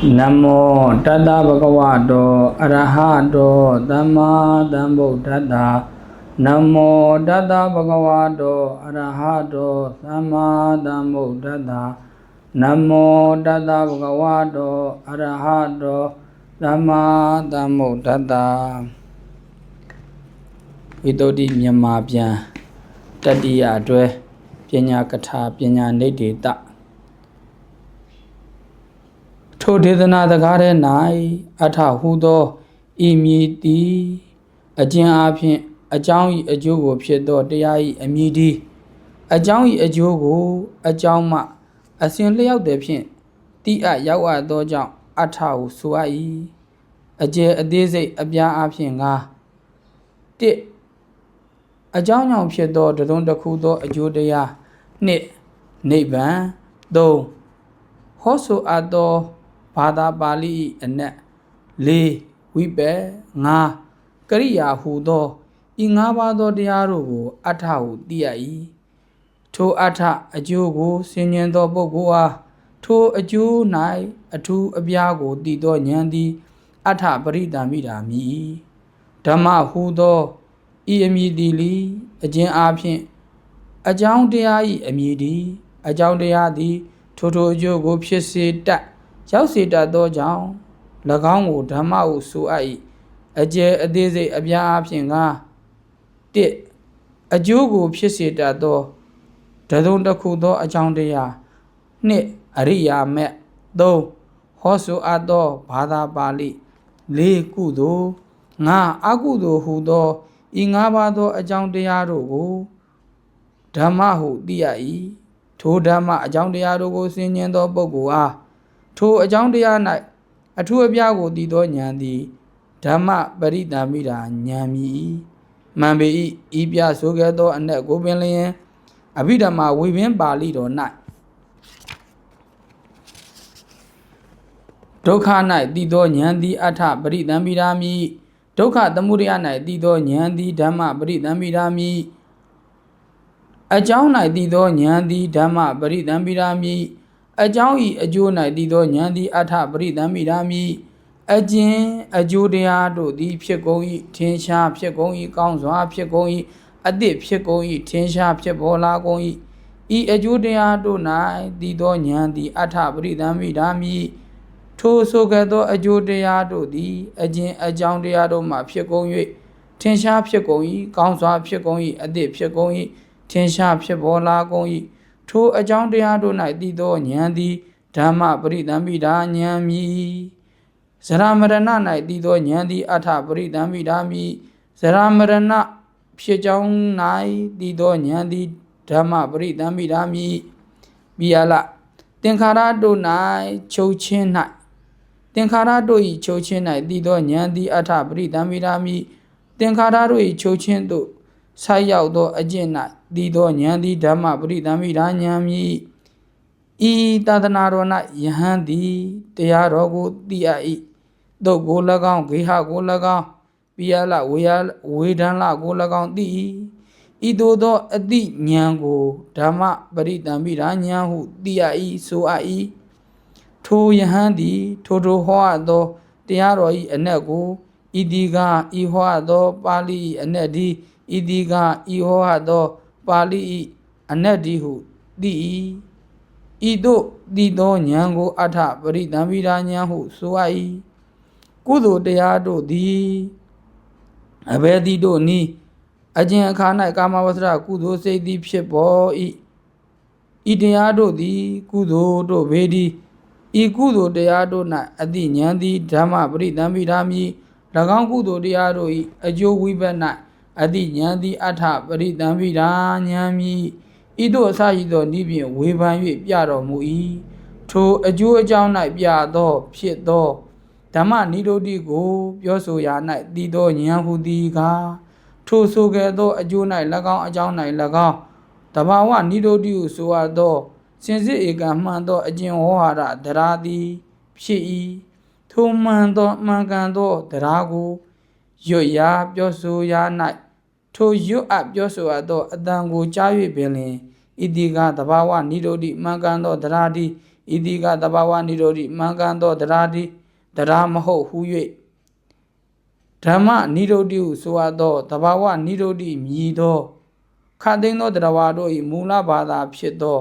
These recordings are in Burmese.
Namo Tata Bhagavato Arahato Dhamma Sambuddhassa Namo Tata Bhagavato Arahato Dhamma Sambuddhassa Namo Tata Bhagavato Arahato Dhamma Sambuddhassa Vidodi Myanmar Pyan Tatiya Atwe Panya Katha Panya Nidita Tho Dedana Dagare Nai Atha Hudo Imiti Ajan Apin Ajawi Ajogo Piedo Dei Amidi Ajawi Ajogo Ajama Asin Leo de Pin Tia Yawa Doja Atha Suai Aje Adeze Abia Apinga Ti Ajang Piedo the Donda Kudo Ajodea Ne Neban Do Hoso Ado Pada Bali and Le Wibe Nga Kariya Hudo Ingabado Diarugo Atau Diai To Ata Ajugo Sinyendo Bogoa To Aju Nai Atu Abiago Dido Nyandi Ata Barida Midami Dama Hudo Immediately Ajan Apin Ajang Diai Immediately Ajang Diadi Toto Jogo Piesita Jausita Dojang Lagango Damau Suai Aje Adeze Abia Apinga Di Ajugo Piesita Do Dadonda Kudo Ajangdea Ne Aria Me Do Hosu Ado Bada Bali Le Kudo Nga Agudo Hudo Ingabado Ajangdea Rogo Damahu Diai To Dama Ajangdea Rogo Sinyendo Bogoa To Ajangdea Night A two Abiago Dido Nyandi Dama Barida Mira Nyami Mambi Ibia Sugado and Gobelin Abidama Wibin Bali do night Doka night Dido Nyandi Ata Barida Mirami Doka the Muria night Dido Nyandi Dama Barida Mirami Ajang night Dido Nyandi Dama Barida Mirami Ajawi Ajo night Dido Nyandi Ata Barida Mirami Ajin Ajodea do the Piegoi Tinsha Piegoi Ganswa Piegoi Adip Piegoi Tinsha Piebola Goi E Ajodea do night Dido Nyandi Ata Barida Mirami To Sogado Ajodea do the Ajin Ajangdea do Ma Piegoi Tinsha Piegoi Ganswa Piegoi Adip Piegoi Tinsha Piebola Goi To Ajangdea do night Dido Nyandi Dama Barida Nyami Zaramarana night Dido Nyandi Ata Barida Midami Zaramarana Piejang Nai Dido Nyandi Dama Barida Midami Biala Tenkara do Nai Chochin night Tenkara do I Chochin night Dido Nyandi Ata Barida Midami Tenkara do I Chochin do Sayao do Ajina Dido Nyandi Dama Barida Nyami E Tadanarona Yahandi Tearogo Diai Do Golagang Giha Golagang Biala Wedanla Golagang Di Ido Adi Nyango Dama Barida Nyahu Diai Suai To Yahandi Toto Hoa do Tearoi Anego Idiga Ihoa do Pali Anedi Idiga Ihoa do Pali Anedihu Di Ido Dido Nyango Ata Barida Nyahu Suai Kudo Deado Di Abedido Ni Ajin Kana Kamawatra Kudo say deep ship boy Ideado Di Kudo do Vedi I Kudo Deado Na Adi Nyandi Dama Barida Mirami Lagang Kudo Deado Ajo Wibana Adi Nyandi Ata Barida Nyami Ido Sajido Nibian Wiban Piaro Mui To Ajo Ajang Night Piado Piet do Dama Nido Digo Yoso Ya Night Dido Nyahu Diga To Sogado Ajo Night Lagang Ajang Night Lagang Tabawa Nido Diu Suado Since Egamando Ajin Hoara Daradi Pi To Mando Mangando Darago Yoya Yoso Ya Night To you up Yoso Ado Adango Javi Belin Idiga Tabawa Nido Di Mangando Daradi ဤတိကတဘာဝနိရောဓိမှန်ကန်သောတရားတိတရားမဟုတ်ဟု၍ဓမ္မနိရောဓိဟုဆိုအပ်သောတဘာဝနိရောဓိမြည်သောခတ်သိမ်းသောတရားဝါတို့၏မူလဘာသာဖြစ်သော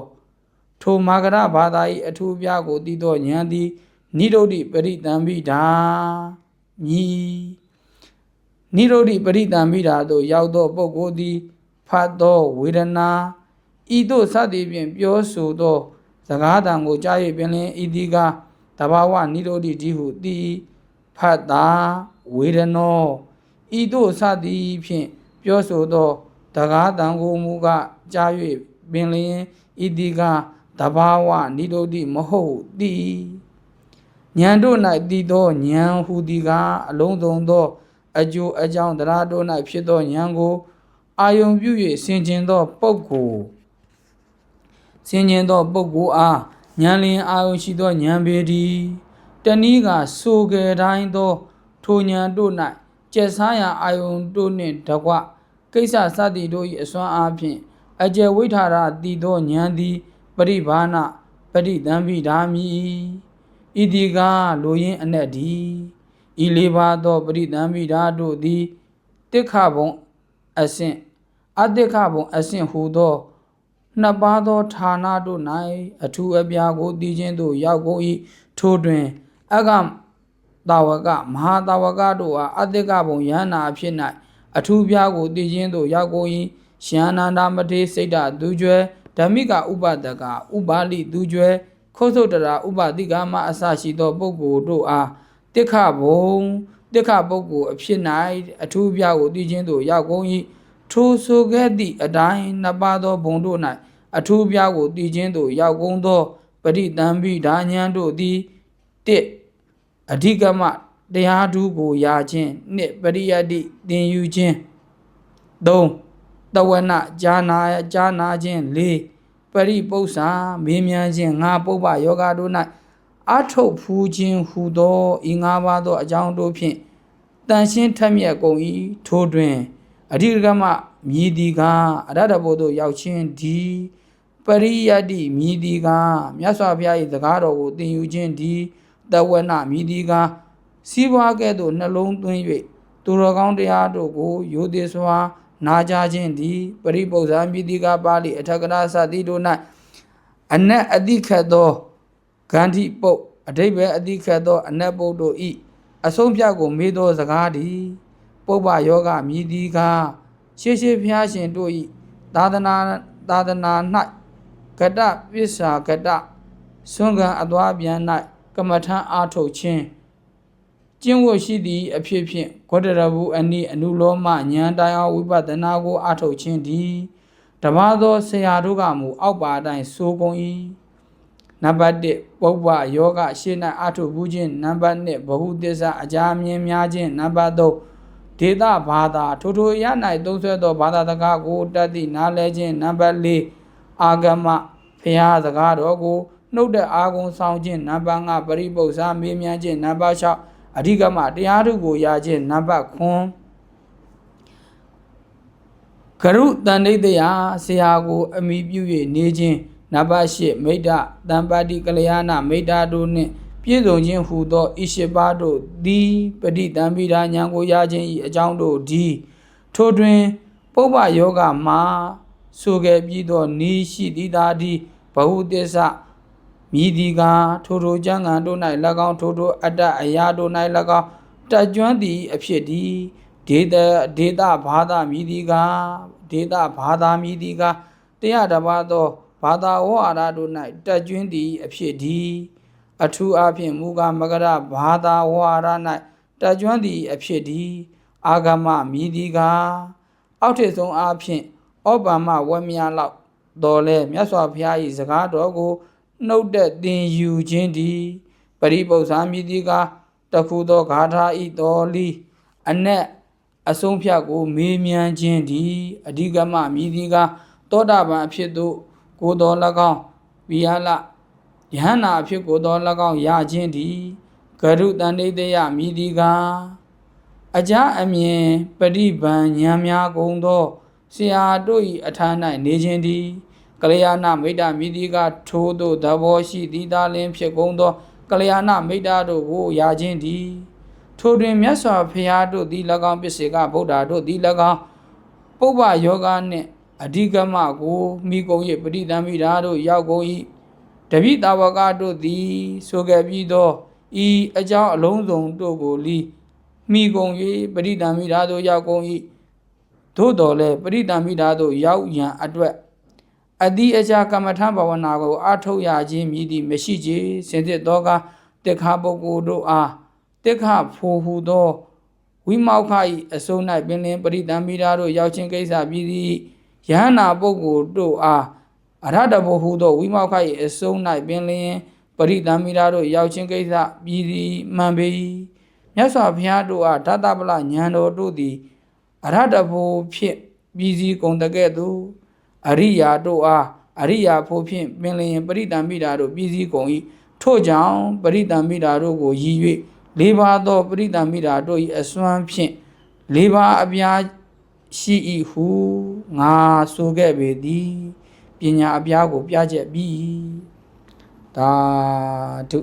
ထိုမာဂရဘာသာ၏အထူးပြကိုတည်သောဉာဏ်သည်နိရောဓိပရိသံဘိဓာမြည်နိရောဓိပရိသံဘိဓာသို့ရောက်သောပုဂ္ဂိုလ်သည်ဖတ်သောဝေဒနာဤသို့စသည်ဖြင့်ပြောဆိုသောစကားသံကိုကြား၍ပင်လင်ဤတိကတဘာဝနိရောဓိတိဟုသိဖတ်တာဝေဒနောဤသို့စသည်ဖြင့်ပြောဆိုသောစကားသံကိုမူကကြား၍ပင်လင်ဤတိကတဘာဝနိရောဓိမဟုတ်သိဉာဏ်တို့၌တည်သောဉာဏ်ဟူသည်ကအလုံးစုံသောအကျိုးအကြောင်းတရားတို့၌ဖြစ်သောဉာဏ်ကိုအာယုံပြု၍ဆင်ခြင်သောပုဂ္ဂိုလ်အားဉာဏ်လျင်အာယုံရှိသောဉာဏ်ပေသည်တနည်းကဆိုကြတိုင်းသောထိုဉာဏ်တို့၌ကျက်စားရာအာယုံတို့နှင့်တကွကိစ္စစသည်တို့၏အစွမ်းအားဖြင့်အကျယ်ဝိထာရတည်သောဉာဏ်သည်ပရိဘာဏပရိသံဘိဓာမိဤဒီကလိုရင်းအနက်ဒီဤလေးပါးသောပရိသံဘိဓာတို့သည်တိခဘုံအဆင့်အတိခဘုံအဆင့်ဟူသောနှစ်ပါးသောဌာနတို့၌အထူးအပြာကိုတည်ခြင်းသို့ရောက်ကုန်၏ထိုတွင်အကတာဝကမဟာတာဝကတို့အားအတိကဘုံယန္နာအဖြစ်၌အထူးပြာကိုတည်ခြင်းသို့ရောက်ကုန်၏ရှင်အနန္ဒမထေစိတ်တသူကျွဲဓမ္မိကဥပဒကဥပါလိသူကျွဲခောသုတရာဥပတိကမအစရှိသောပုဂ္ဂိုလ်တို့အားတိခဘုံတိခပုဂ္ဂိုလ်အဖြစ်၌အထူးပြာကိုတည်ခြင်းသို့ရောက်ကုန်၏ထိုဆိုခဲ့သည့်အတိုင်းနှစ်ပါးသောဘုံတို့၌အထူးပြာကိုတည်ခြင်းသို့ရောက်ကုန်သောပရိသံဘိဓာဉာဏ်တို့သည်တစ်အဓိကမတရားဓုကိုယာခြင်းနှစ်ပရိယတ္တိသင်ယူခြင်းသုံးတဝနကြာနာခြင်းလေးပရိပု္ပ္ပာမေးမြန်းခြင်းငါပုပ္ပယောဂတို့၌အထုတ်ဖူးခြင်းဟူသောဤငါးပါးသောအကြောင်းတို့ဖြင့်တန်ရှင်းထက်မြက်ကုန်၏ထိုတွင်အဓိကမမြည်သည်ကအရဟတဘုဒ္ဓရောက်ခြင်းဒီပရိယတ္တိမြည်သည်ကမြတ်စွာဘုရား၏စကားတော်ကိုသင်ယူခြင်းဒီတဝနမြည်သည်ကစီးပွားကဲ့သို့နှလုံးသွင်း၍သူတော်ကောင်းတရားတို့ကိုယိုသည်စွာနာကြားခြင်းသည်ပရိပု္ပ္ပာမြည်သည်ကပါဠိအထကရာစသည်တို့၌အနက်အတိခတ်သောဂန္ဓိပုတ်အဓိပ္ပာယ်အတိခတ်သောအနက်ပုတ်တို့ဤအဆုံးဖြတ်ကိုမေးသောစကားသည်ပုပ္ပယောဂမြည်သည်ကရှေးဘုရားရှင်တို့ဤသာသနာ၌ကတပစ္ဆာကတဆွမ်းခံအသွားပြန်၌ကမ္မထံအားထုတ်ခြင်းကျင့်ဝတ်ရှိသည့်အဖြစ်ဖြင့်ဂေါတရဘူးအနိအနုလောမဉာဏ်တရားဝိပဿနာကိုအားထုတ်ခြင်းသည်ဓမ္မသောဆရာတို့ကမူအောက်ပါအတိုင်းဆိုကုန်၏နံပါတ်1ပုပ္ပယောဂရှေ့၌အားထုတ်ဘူးခြင်းနံပါတ်2ဘဟုသစ္စာအကြာမြင်များခြင်းနံပါတ်3ဒေသဘာသာထိုရ၌သုံးဆွဲသောဘာသာစကားကိုတတ်သည့်နားလည်ခြင်းနံပါတ်4အာဂမဖျားစကားတော်ကိုနှုတ်တဲ့အာဂုံဆောင်ခြင်းနံပါတ်5ပရိပု္ပ္ပာမေးမြန်းခြင်းနံပါတ်6အဓိကမတရားတို့ကိုရခြင်းနံပါတ်9ကရုတန်ဋိတယဆရာကိုအမိပြု၍နေခြင်းနံပါတ်8မိတ္တတံပါတိကလျာဏမိတ္တတို့နှင့်ပြည့်စုံခြင်းဟူသောဤရှိပါတို့သည်ပဋိသံဘိဓာဉာဏ်ကိုရခြင်း၏အကြောင်းတို့သည်ထိုတွင်ပုပ္ပယောဂမှာဆိုခဲ့ပြီးသောနီးရှိသည်သာသည်ဘဟုသစ္စာမြည်သည်ကထိုကျမ်းဂန်တို့၌၎င်းထိုအတ္တအရာတို့၌၎င်းတကြွမ်းသည်အဖြစ်သည်ဒေသဘာသာမြည်သည်ကတရားတစ်ပါးသောဘာသာဝါဒတို့၌တကြွင်းသည်အဖြစ်သည်အထူးအားဖြင့်မူကားမကရဘာသာဝါဒ၌တကြွမ်းသည်အဖြစ်သည်အာဂမမြည်သည်ကအောက်ထစ်ဆုံးအားဖြင့်ဩပ္ပမဝက်မြလောက်တော်လဲမြတ်စွာဘုရား၏စကားတော်ကိုနှုတ်တဲ့သင်ယူခြင်းသည်ပရိပု္ပ္ပာမြည်သည်ကတခုသောဂါထာဤတော်လီအနက်အဆုံးဖြတ်ကိုမေးမြန်းခြင်းသည်အဓိကမမြည်သည်ကသောတာပန်အဖြစ်သို့ကိုတော်၎င်းဝိဟာလယဟနာအဖြစ်ကိုတော်၎င်းရခြင်းသည်ဂရုတန်ဋိတယမြည်သည်ကအကြအမြင်ပရိပန်ဉာဏ်များကုန်သောဆရာတို့၏အထာ၌နေခြင်းသည် ကလျာဏမိတ္တမိတိကထိုသို့သဘောရှိသည်သာလင်ဖြစ်ကုန်သောကလျာဏမိတ္တတို့ကိုရခြင်းသည်ထိုတွင်မြတ်စွာဘုရားတို့သည်၎င်းပစ္စေကဗုဒ္ဓတို့သည်၎င်းပုဗ္ဗယောဂနှင့်အဓိကမကိုမိကုန်၏ပရိသမိတာတို့ရောက်ကုန်၏တပိတာဝကတို့သည်ဆိုခဲ့ပြီးသောဤအကြောင်းအလုံးစုံတို့ကိုလီမိကုန်၍ပရိသမိတာတို့ရောက်ကုန်၏သို့တော်လည်းပရိသမိတာတို့ရောက်ရန်အတွက်အတိအကျကမ္မထဘာဝနာကိုအားထုတ်ရခြင်းမြည်သည်မရှိချေစင်စစ်သောကတေခါပုဂ္ဂိုလ်တို့အားတေခဖိုဟူသောဝိမောက္ခ၏အစုံ၌ပင်လင်ပရိသမိတာတို့ရောက်ခြင်းကိစ္စပြီးသည်ယဟနာပုဂ္ဂိုလ်တို့အားအရဟတဘောဟူသောဝိမောက္ခ၏အစုံ၌ပင်လင်ပရိသမိတာတို့ရောက်ခြင်းကိစ္စပြီးသည်မှန်ပေမြတ်စွာဘုရားတို့အားဓာတပလဉာဏ်တော်တို့သည်အရဟတဘောဖြင့်ပြီးစီကုန်တကဲ့သို့အရိယာတို့အားအရိယာဖို့ဖြင့်ပင်လင်ပရိသမိတာတို့ပြီးစီကုန်၏ထို့ကြောင့်ပရိသမိတာတို့ကိုရည်၍၄ပါးသောပရိသမိတာတို့၏အစွမ်းဖြင့်၄ပါးအပြားရှိ၏ဟုငါဆိုခဲ့ပေသည်ပညာအပြားကိုပြချက်ပြီးသာဓု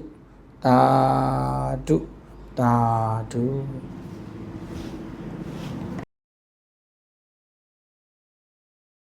သာဓုသာဓု